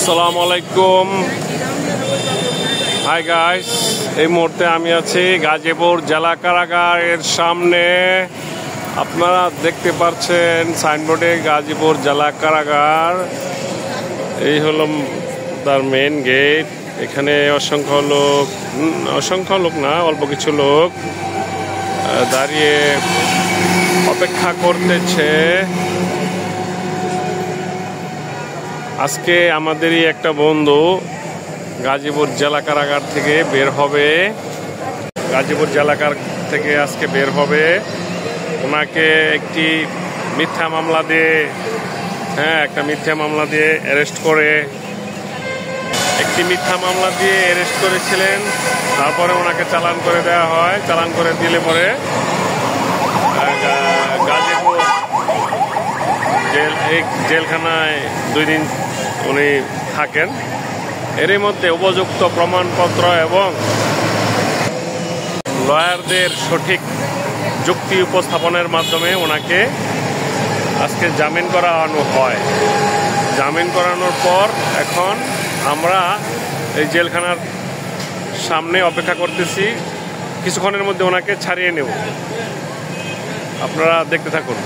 আসসালামু আলাইকুম। Hi guys, এই মুহূর্তে আমি আছি গাজীপুর জেলা কারাগারের সামনে। আপনারা দেখতে পাচ্ছেন সাইনবোর্ডে গাজীপুর জেলা কারাগার। এই হলো তার মেইন গেট। এখানে অসংখ্য লোক না, অল্প কিছু লোক দাঁড়িয়ে অপেক্ষা করতেছে। আজকে আমাদেরই একটা বন্ধু গাজীপুর জেলা কারাগার থেকে বের হবে। গাজীপুর জেলা কারাগার থেকে আজকে বের হবে। ওনাকে একটি মিথ্যা মামলা দিয়ে অ্যারেস্ট করেছিলেন। তারপরে ওনাকে চালান করে দেওয়া হয়। চালান করে দিলে পরে গাজীপুর জেলখানায় 2 দিন উনি থাকেন। এরই মধ্যে উপযুক্ত প্রমাণপত্র এবং লয়ারদের সঠিক যুক্তি উপস্থাপনের মাধ্যমে ওনাকে আজকে জামিন করানো হয়। জামিন করানোর পর এখন আমরা এই জেলখানার সামনে অপেক্ষা করতেছি। কিছুক্ষণের মধ্যে ওনাকে ছাড়িয়ে নেব। আপনারা দেখতে থাকুন।